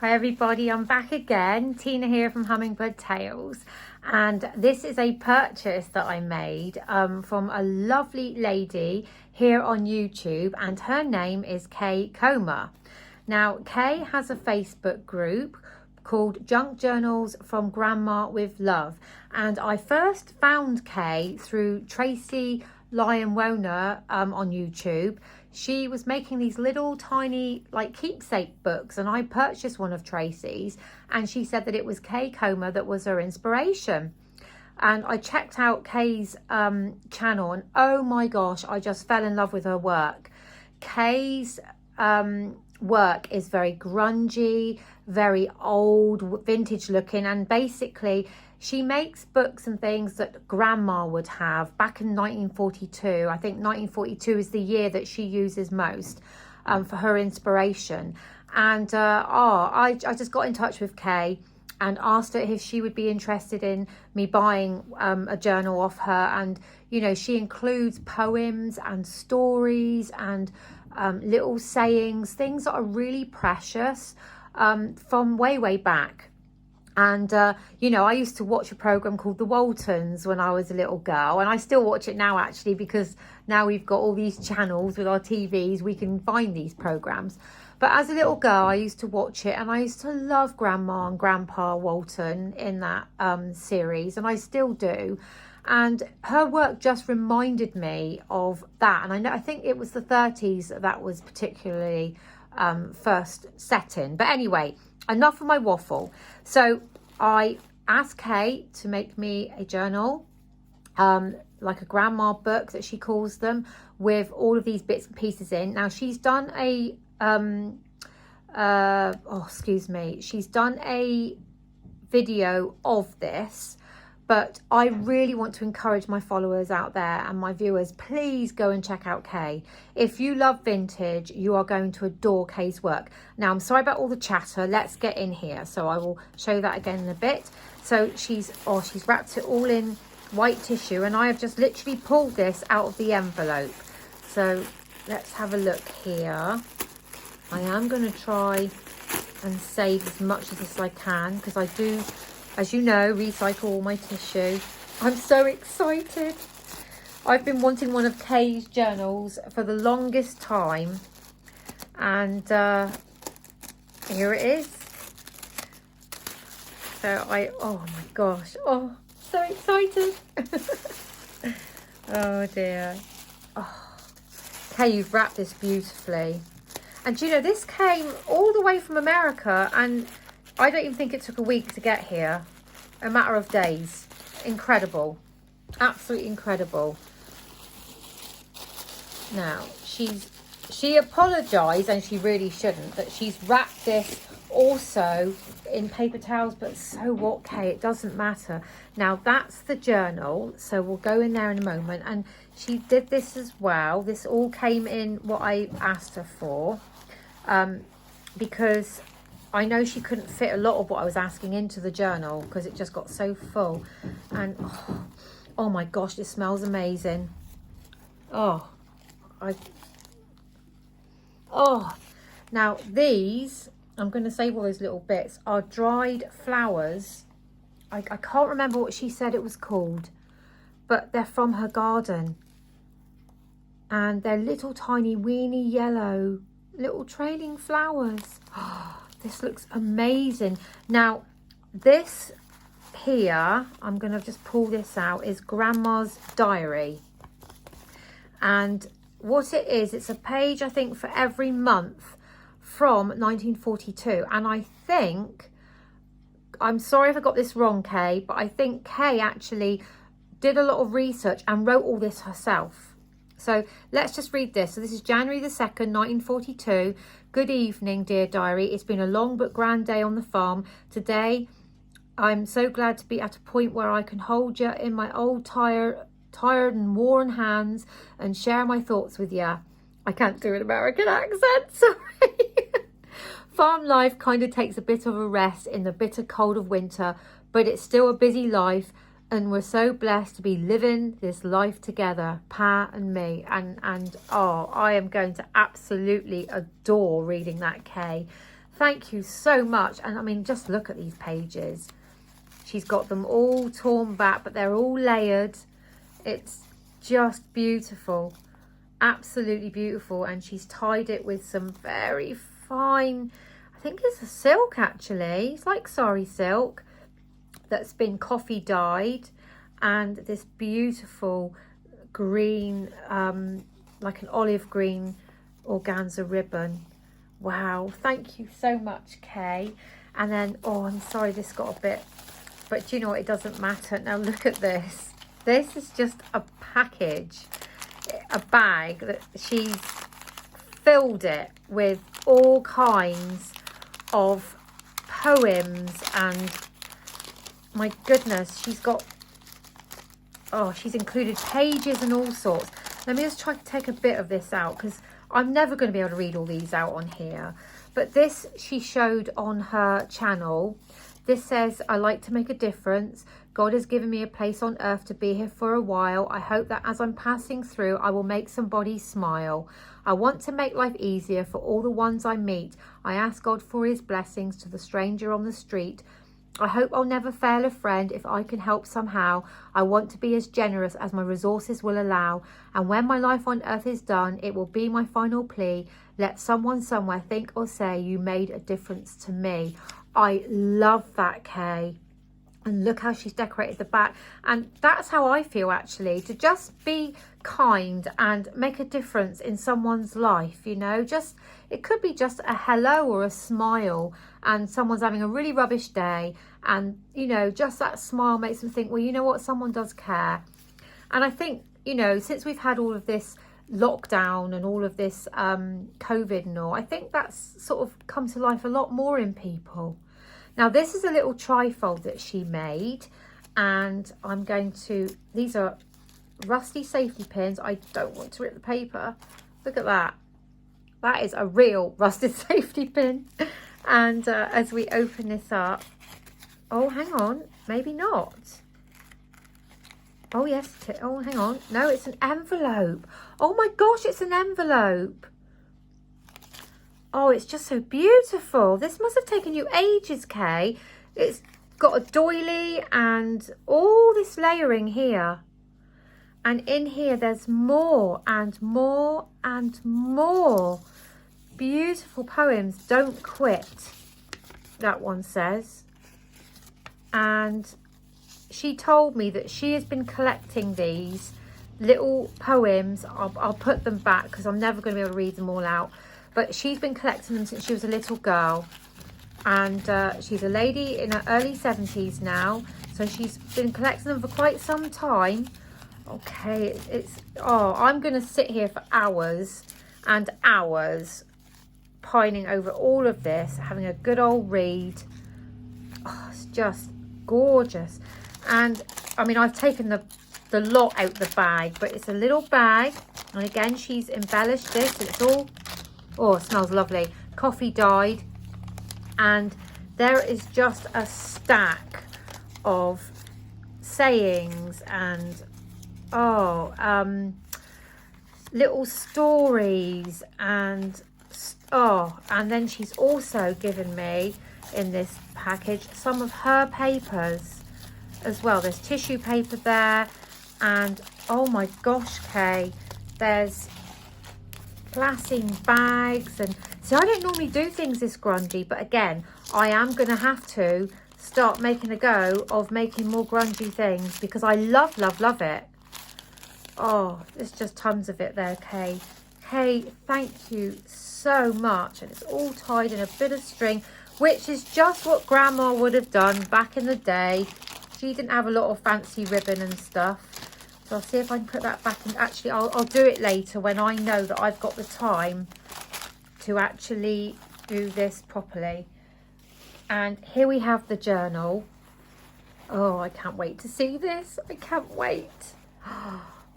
Hi everybody, I'm back again. Tina here from Hummingbird Tales, and this is a purchase that I made from a lovely lady here on YouTube, and her name is Kay Comer. Now Kay has a Facebook group called Junk Journals from Grandma with Love, and I first found Kay through Tracy Lyon-Woner on YouTube. She was making these little tiny like keepsake books, and I purchased one of Tracy's, and she said that it was Kay Comer that was her inspiration. And I checked out Kay's channel, and oh my gosh, I just fell in love with her work. Kay's work is very grungy, very old, vintage looking, and basically she makes books and things that grandma would have back in 1942. I think 1942 is the year that she uses most for her inspiration. And I just got in touch with Kay and asked her if she would be interested in me buying a journal off her. And you know, she includes poems and stories and little sayings, things that are really precious from way back. And you know, I used to watch a program called The Waltons when I was a little girl, and I still watch it now actually, because now we've got all these channels with our TVs, we can find these programs. But as a little girl, I used to watch it, and I used to love Grandma and Grandpa Walton in that series, and I still do. And her work just reminded me of that. And I think it was the 30s that was particularly first set in. But anyway, enough of my waffle. So I asked Kay to make me a journal, like a grandma book that she calls them, with all of these bits and pieces in. Now she's done a she's done a video of this, but I really want to encourage my followers out there and my viewers, please go and check out Kay. If you love vintage, you are going to adore Kay's work. Now, I'm sorry about all the chatter. Let's get in here. So I will show you that again in a bit. So she's wrapped it all in white tissue, and I have just literally pulled this out of the envelope. So let's have a look here. I am going to try and save as much of this as I can, because I do, as you know, recycle all my tissue. I'm so excited. I've been wanting one of Kay's journals for the longest time. And here it is. So oh my gosh. Oh, so excited. Oh dear. Oh, Kay, you've wrapped this beautifully. And you know, this came all the way from America, and I don't even think it took a week to get here. A matter of days. Incredible. Absolutely incredible. Now, she apologised, and she really shouldn't, that she's wrapped this also in paper towels, but so what, Kay? It doesn't matter. Now, that's the journal, so we'll go in there in a moment. And she did this as well. This all came in what I asked her for, because I know she couldn't fit a lot of what I was asking into the journal because it just got so full. And oh my gosh, this smells amazing. Now these, I'm going to save all those little bits, are dried flowers. I can't remember what she said it was called, but they're from her garden. And they're little tiny weeny yellow little trailing flowers. This looks amazing. Now this here, I'm going to just pull this out, is Grandma's diary. And what it is, it's a page, I think, for every month from 1942. And I think, I'm sorry if I got this wrong, Kay, but I think Kay actually did a lot of research and wrote all this herself. So let's just read this. So this is January the 2nd, 1942. Good evening, dear diary. It's been a long but grand day on the farm. Today, I'm so glad to be at a point where I can hold you in my old tired and worn hands and share my thoughts with you. I can't do an American accent, sorry. Farm life kind of takes a bit of a rest in the bitter cold of winter, but it's still a busy life. And we're so blessed to be living this life together, Pa and me. And oh, I am going to absolutely adore reading that, Kay. thank you so much. And I mean, just look at these pages. She's got them all torn back, but they're all layered. It's just beautiful, absolutely beautiful. And she's tied it with some very fine, I think it's a silk actually. It's like sari silk that's been coffee dyed, and this beautiful green, like an olive green organza ribbon. Wow, thank you so much, Kay. And then, oh, I'm sorry this got a bit, but do you know what, it doesn't matter. Now look at this. This is just a package, a bag that she's filled it with all kinds of poems, and my goodness, she's got, oh, she's included pages and all sorts. Let me just try to take a bit of this out, because I'm never going to be able to read all these out on here. But this she showed on her channel. This says, I like to make a difference. God has given me a place on earth to be here for a while. I hope that as I'm passing through, I will make somebody smile. I want to make life easier for all the ones I meet. I ask God for his blessings to the stranger on the street. I hope I'll never fail a friend if I can help somehow. I want to be as generous as my resources will allow. And when my life on earth is done, it will be my final plea. Let someone somewhere think or say you made a difference to me. I love that, Kay. And look how she's decorated the back. And that's how I feel, actually, to just be kind and make a difference in someone's life, you know. Just, it could be just a hello or a smile, and someone's having a really rubbish day, and, you know, just that smile makes them think, well, you know what, someone does care. And I think, you know, since we've had all of this lockdown and all of this COVID and all, I think that's sort of come to life a lot more in people. Now, this is a little trifold that she made, and I'm going to, these are rusty safety pins. I don't want to rip the paper. Look at that. That is a real rusted safety pin. And as we open this up, oh, hang on, maybe not. Oh, yes, oh, hang on. No, it's an envelope. Oh my gosh, it's an envelope. Oh, it's just so beautiful. This must have taken you ages, Kay. It's got a doily and all this layering here. And in here, there's more and more and more beautiful poems. Don't quit, that one says. And she told me that she has been collecting these little poems. I'll put them back because I'm never going to be able to read them all out. But she's been collecting them since she was a little girl. And she's a lady in her early 70s now. So she's been collecting them for quite some time. Okay, oh, I'm going to sit here for hours and hours pining over all of this, having a good old read. Oh, it's just gorgeous. And, I mean, I've taken the lot out the bag, but it's a little bag. And again, she's embellished this. It's all... oh, it smells lovely. Coffee dyed. And there is just a stack of sayings and, little stories. And, and then she's also given me, in this package, some of her papers as well. There's tissue paper there. And, oh my gosh, Kay, there's glassine bags. And see, I don't normally do things this grungy, but again, I am going to have to start making a go of making more grungy things, because I love it. Oh, there's just tons of it there, Kay. Kay, thank you so much. And it's all tied in a bit of string, which is just what Grandma would have done back in the day. She didn't have a lot of fancy ribbon and stuff. So I'll see if I can put that back in. Actually, I'll do it later when I know that I've got the time to actually do this properly. And here we have the journal. Oh, I can't wait to see this. I can't wait.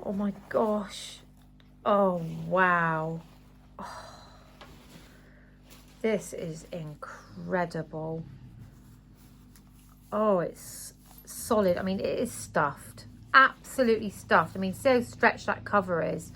Oh my gosh. Oh, wow. Oh, this is incredible. Oh, it's solid. I mean, it is stuffed. Absolutely stuffed. I mean, see how stretched that cover is.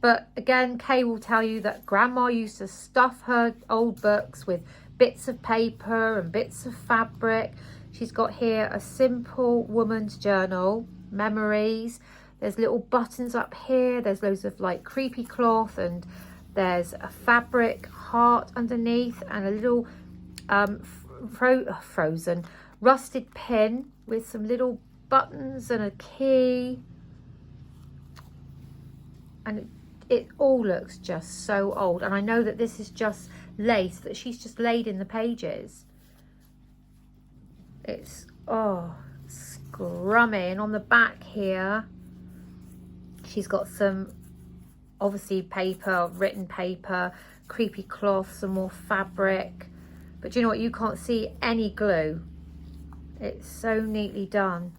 But again, Kay will tell you that Grandma used to stuff her old books with bits of paper and bits of fabric. She's got here a simple woman's journal, memories. There's little buttons up here. There's loads of like creepy cloth, and there's a fabric heart underneath, and a little frozen rusted pin with some little buttons and a key. And it all looks just so old. And I know that this is just lace that she's just laid in the pages. It's, oh, scrummy. And on the back here, she's got some, obviously, paper, written paper, creepy cloth, some more fabric. But do you know what? You can't see any glue. It's so neatly done.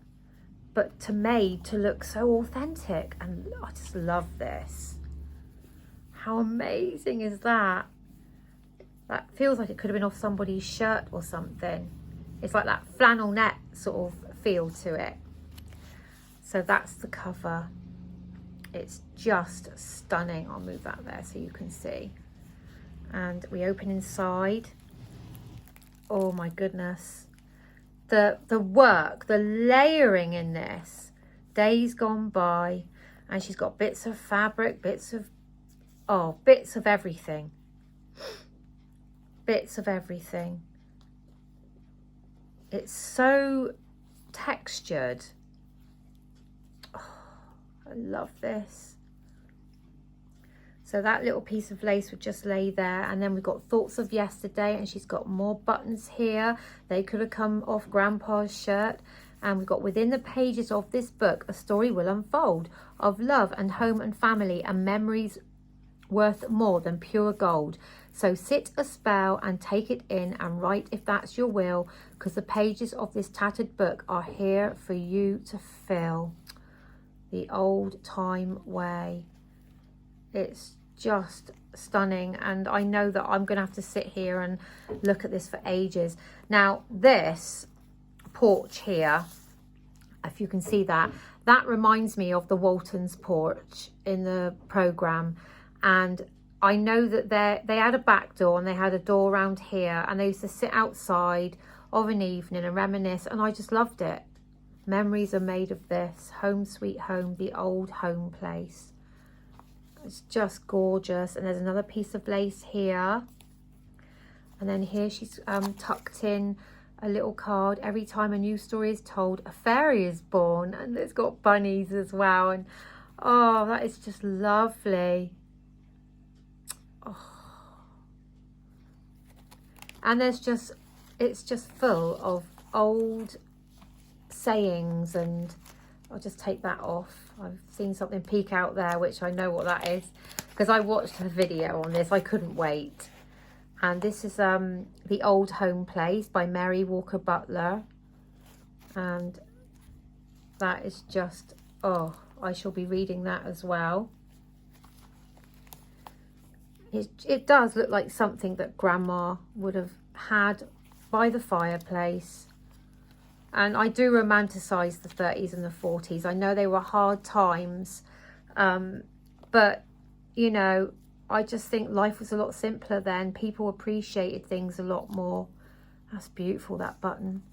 But made to look so authentic. And I just love this. How amazing is that? That feels like it could have been off somebody's shirt or something. It's like that flannel net sort of feel to it. So that's the cover. It's just stunning. I'll move that there so you can see. And we open inside. Oh my goodness. The work, the layering in this. Days gone by. And she's got bits of fabric, bits of everything. Bits of everything. It's so textured. Oh, I love this. So that little piece of lace would just lay there. And then we've got Thoughts of Yesterday, and she's got more buttons here. They could have come off Grandpa's shirt. And we've got Within the pages of this book, a story will unfold of love and home and family and memories worth more than pure gold. So sit a spell and take it in and write if that's your will, because the pages of this tattered book are here for you to fill. The old time way. It's just stunning, and I know that I'm going to have to sit here and look at this for ages. Now this porch here, if you can see that, that reminds me of the Waltons porch in the programme. And I know that they had a back door and they had a door around here, and they used to sit outside of an evening and reminisce, and I just loved it. Memories are made of this. Home sweet home, the old home place. It's just gorgeous. And there's another piece of lace here. And then here she's tucked in a little card. Every time a new story is told, a fairy is born. And it's got bunnies as well. And oh, that is just lovely. And there's just, it's just full of old sayings, and I'll just take that off. I've seen something peek out there, which I know what that is, because I watched a video on this. I couldn't wait. And this is The Old Home Place by Mary Walker Butler. And that is just, oh, I shall be reading that as well. It does look like something that Grandma would have had by the fireplace. And I do romanticize the 30s and the 40s. I know they were hard times. But, you know, I just think life was a lot simpler then. People appreciated things a lot more. That's beautiful, that button.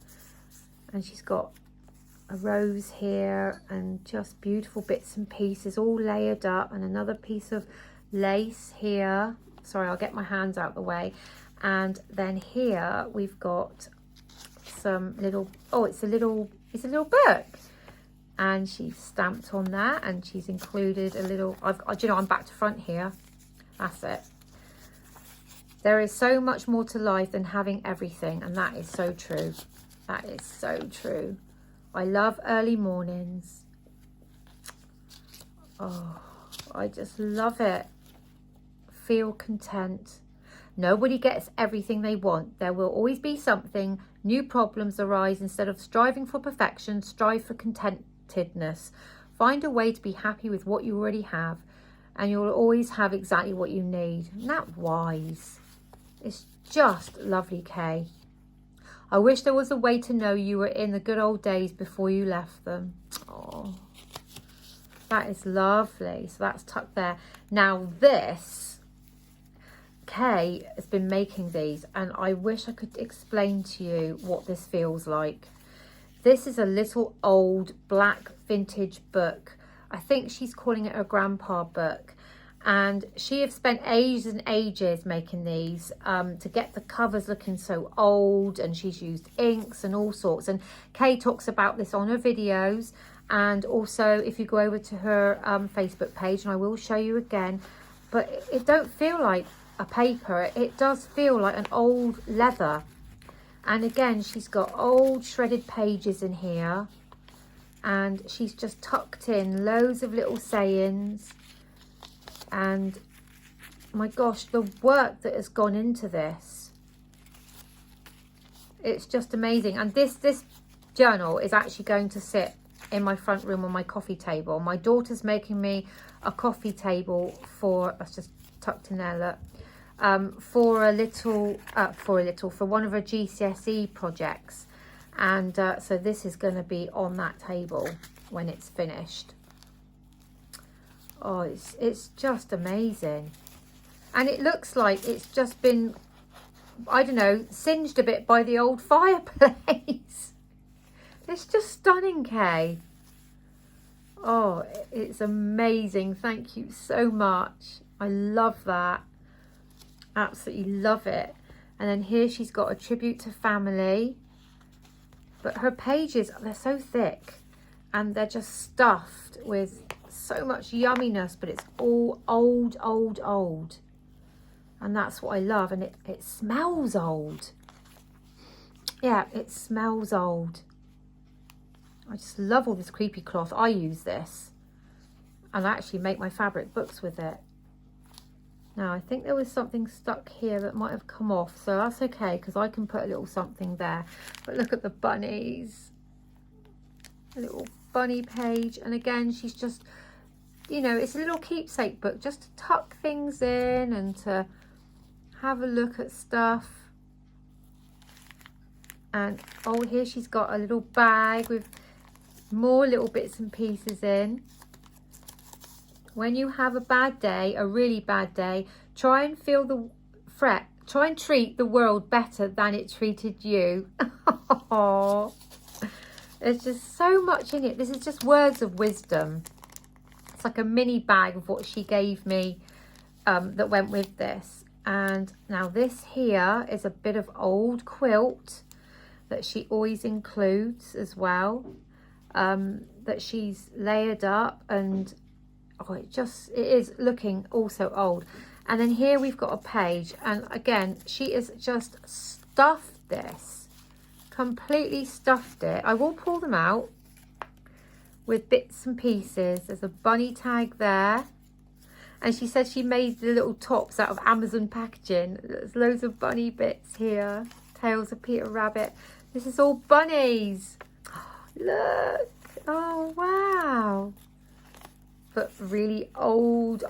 And she's got a rose here and just beautiful bits and pieces all layered up. And another piece of lace here. Sorry, I'll get my hands out the way. And then here we've got some little, oh, it's a little book. And she's stamped on that, and she's included a little, you know, I'm back to front here. That's it. There is so much more to life than having everything, and that is so true. That is so true. I love early mornings. Oh, I just love it. Feel content. Nobody gets everything they want. There will always be something. New problems arise. Instead of striving for perfection, strive for contentedness. Find a way to be happy with what you already have, and you'll always have exactly what you need. Isn't that wise? It's just lovely, Kay. I wish there was a way to know you were in the good old days before you left them. Oh, that is lovely. So that's tucked there. Now this Kay has been making these, and I wish I could explain to you what this feels like. This is a little old black vintage book. I think she's calling it her grandpa book. And she has spent ages and ages making these to get the covers looking so old, and she's used inks and all sorts. And Kay talks about this on her videos, and also if you go over to her Facebook page, and I will show you again, but it don't feel like a paper. It does feel like an old leather. And again, she's got old shredded pages in here, and she's just tucked in loads of little sayings. And my gosh, the work that has gone into this, it's just amazing. And this journal is actually going to sit in my front room on my coffee table. My daughter's making me a coffee table for, that's just tucked in there, look, for one of her GCSE projects. And so this is going to be on that table when it's finished. Oh, it's just amazing. And it looks like it's just been, I don't know, singed a bit by the old fireplace. It's just stunning, Kay. Oh, it's amazing. Thank you so much. I love that. Absolutely love it. And then here she's got a tribute to family. But her pages, they're so thick. And they're just stuffed with so much yumminess, but it's all old, old, old. And that's what I love. And it smells old. Yeah, it smells old. I just love all this creepy cloth. I use this. And I actually make my fabric books with it. Now, I think there was something stuck here that might have come off. So that's okay, because I can put a little something there. But look at the bunnies. A little bunny page. And again, she's just, you know, it's a little keepsake book just to tuck things in and to have a look at stuff. And oh, here she's got a little bag with more little bits and pieces in. When you have a bad day, a really bad day, try and feel the fret. Try and treat the world better than it treated you. Oh, there's just so much in it. This is just words of wisdom. It's like a mini bag of what she gave me that went with this. And now this here is a bit of old quilt that she always includes as well, that she's layered up, and oh, it is looking also old. And then here we've got a page, and again, she has just stuffed this, completely stuffed it. I will pull them out with bits and pieces. There's a bunny tag there, and she said she made the little tops out of Amazon packaging. There's loads of bunny bits here, tails of Peter Rabbit. This is all bunnies. Look, oh wow. But really old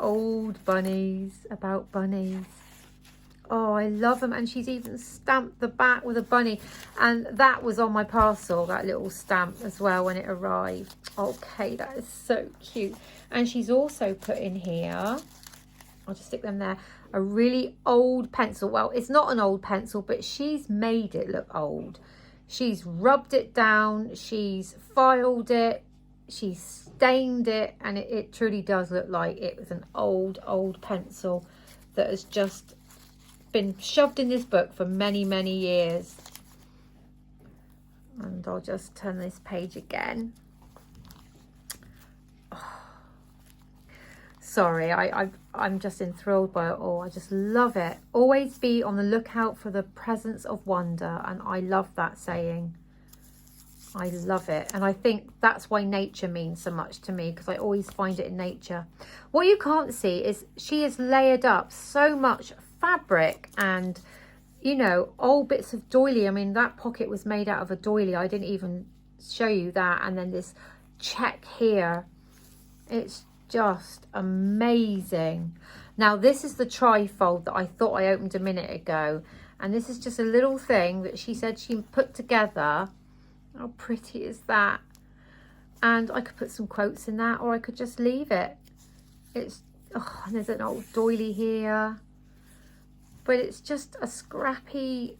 bunnies, about bunnies. Oh, I love them. And she's even stamped the back with a bunny. And that was on my parcel, that little stamp as well when it arrived. Okay, that is so cute. And she's also put in here, I'll just stick them there, a really old pencil. Well, it's not an old pencil, but she's made it look old. She's rubbed it down, she's filed it, she's stained it, and it truly does look like it was an old pencil that has just been shoved in this book for many years. And I'll just turn this page again. Oh, sorry, I'm just enthralled by it all. I just love it. Always be on the lookout for the presence of wonder, and I love that saying. I love it. And I think that's why nature means so much to me, because I always find it in nature. What you can't see is she has layered up so much fabric and, you know, old bits of doily. I mean, that pocket was made out of a doily. I didn't even show you that. And then this check here. It's just amazing. Now, this is the trifold that I thought I opened a minute ago. And this is just a little thing that she said she put together. How pretty is that? And I could put some quotes in that, or I could just leave it. It's, oh, and there's an old doily here. but it's just a scrappy,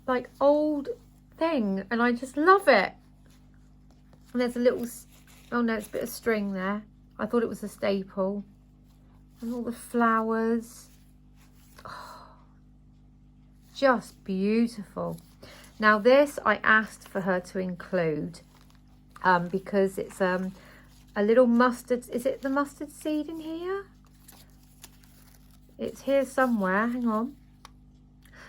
like, old thing, and I just love it. And there's a little, oh no, it's a bit of string there. I thought it was a staple. And all the flowers. Oh, just beautiful. Now this I asked for her to include because it's a little mustard. Is it the mustard seed in here? It's here somewhere. Hang on.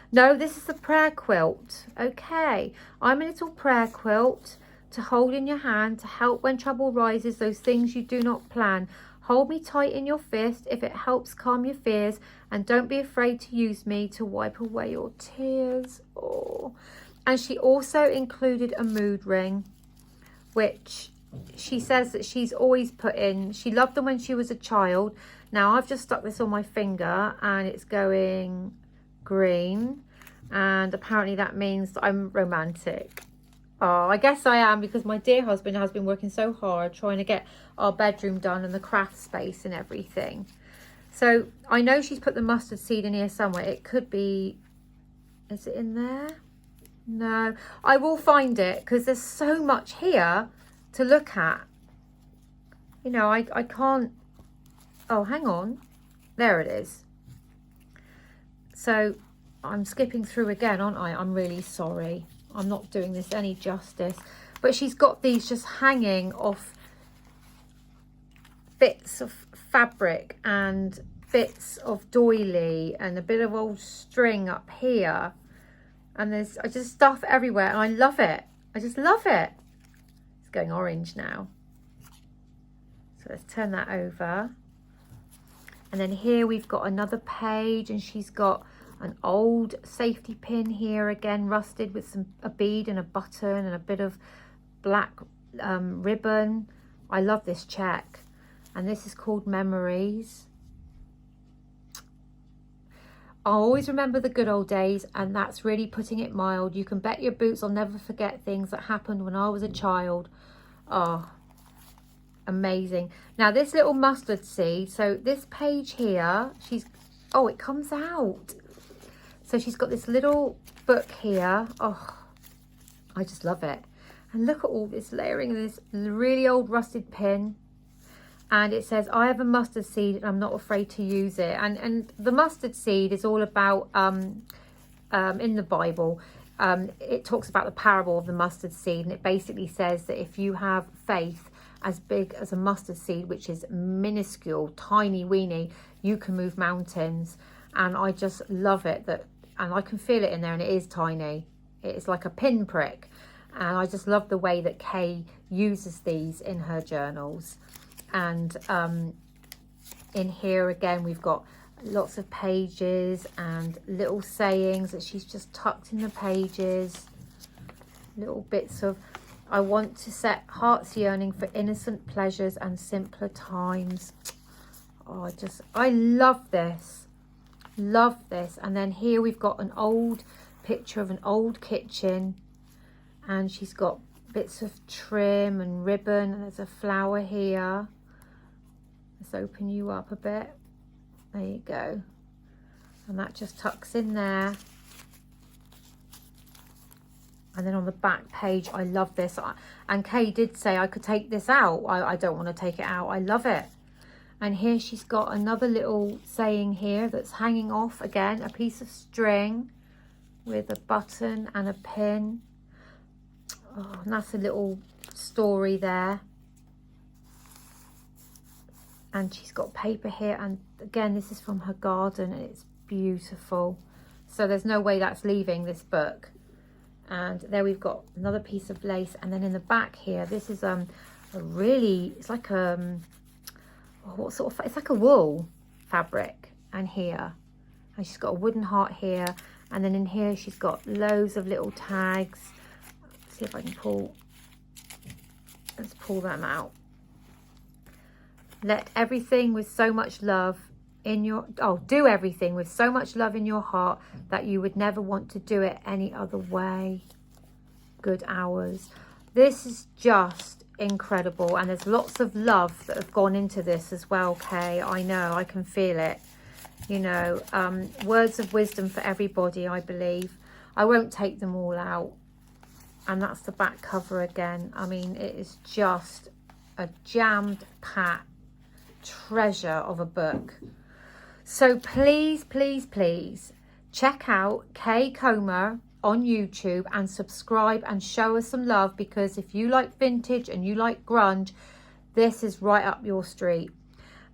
No, this is the prayer quilt. Okay. I'm a little prayer quilt to hold in your hand to help when trouble rises, those things you do not plan. Hold me tight in your fist if it helps calm your fears, and don't be afraid to use me to wipe away your tears. Oh. And she also included a mood ring, which she says that she's always put in. She loved them when she was a child. Now I've just stuck this on my finger and it's going green, and apparently that means that I'm romantic. Oh, I guess I am, because my dear husband has been working so hard trying to get our bedroom done and the craft space and everything. So I know she's put the mustard seed in here somewhere. It could be, is it in there? No, I will find it because there's so much here to look at. You know, I can't, oh, hang on. There it is. So I'm skipping through again, aren't I? I'm really sorry. I'm not doing this any justice. But she's got these just hanging off bits of fabric and bits of doily and a bit of old string up here. And there's just stuff everywhere, and I love it. I just love it. It's going orange now. So let's turn that over. And then here we've got another page, and she's got an old safety pin here again, rusted with a bead and a button and a bit of black ribbon. I love this check. And this is called Memories. I'll always remember the good old days, and that's really putting it mild. You can bet your boots I'll never forget things that happened when I was a child. Oh, amazing. Now this little mustard seed, so this page here, oh, it comes out. So she's got this little book here. Oh, I just love it. And look at all this layering of this really old rusted pin. And it says, I have a mustard seed and I'm not afraid to use it. And the mustard seed is all about, in the Bible, it talks about the parable of the mustard seed. And it basically says that if you have faith as big as a mustard seed, which is minuscule, tiny weeny, you can move mountains. And I just love it. And I can feel it in there, and it is tiny. It's like a pinprick. And I just love the way that Kay uses these in her journals. And in here again, we've got lots of pages and little sayings that she's just tucked in the pages. Little bits of, I want to set hearts yearning for innocent pleasures and simpler times. Oh, I love this. Love this. And then here we've got an old picture of an old kitchen, and she's got bits of trim and ribbon, and there's a flower here. Let's open you up a bit. There you go. And that just tucks in there. And then on the back page, I love this. And Kay did say I could take this out. I don't want to take it out. I love it. And here she's got another little saying here that's hanging off again, a piece of string with a button and a pin. Oh, and that's a little story there. And she's got paper here, and again, this is from her garden, and it's beautiful. So there's no way that's leaving this book. And there we've got another piece of lace, and then in the back here, this is a really, it's like what sort of, it's like a wool fabric. And here, and she's got a wooden heart here, and then in here she's got loads of little tags. Let's see if I can let's pull them out. Let everything with so much love in your, do everything with so much love in your heart that you would never want to do it any other way. Good hours. This is just incredible, and there's lots of love that have gone into this as well, Kay. I know, I can feel it. you know, words of wisdom for everybody, I believe. I won't take them all out. And that's the back cover again. I mean, it is just a jammed packed treasure of a book. So please, please, please check out Kay Comer on YouTube and subscribe and show us some love, because if you like vintage and you like grunge, this is right up your street.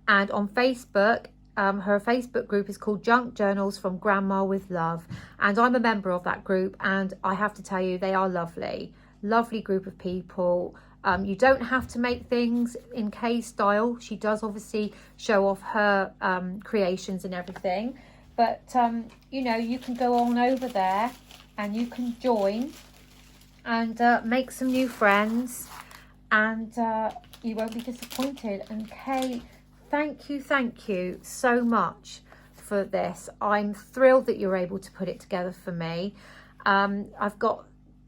And on Facebook, her Facebook group is called Junk Journals from Grandma with Love, and I'm a member of that group, and I have to tell you, they are lovely group of people. You don't have to make things in Kay's style. She does obviously show off her creations and everything, but you know, you can go on over there and you can join and make some new friends, and you won't be disappointed. And Kay, thank you so much for this. I'm thrilled that you're able to put it together for me. I've got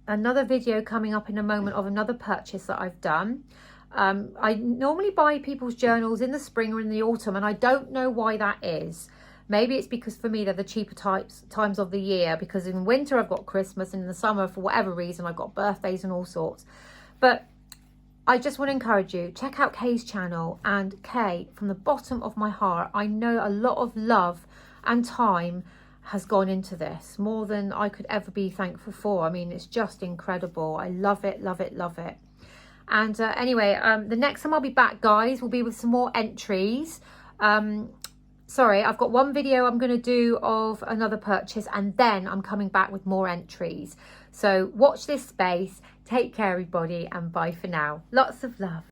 another video coming up in a moment of another purchase that I've done. I normally buy people's journals in the spring or in the autumn, and I don't know why that is. Maybe it's because for me they're the cheaper times of the year, because in winter I've got Christmas, and in the summer, for whatever reason, I've got birthdays and all sorts. But I just want to encourage you, check out Kay's channel. And Kay, from the bottom of my heart, I know a lot of love and time has gone into this, more than I could ever be thankful for. I mean, it's just incredible. I love it, love it, love it. And anyway, the next time I'll be back, guys, will be with some more entries. Sorry, I've got one video I'm going to do of another purchase, and then I'm coming back with more entries. So watch this space. Take care, everybody, and bye for now. Lots of love.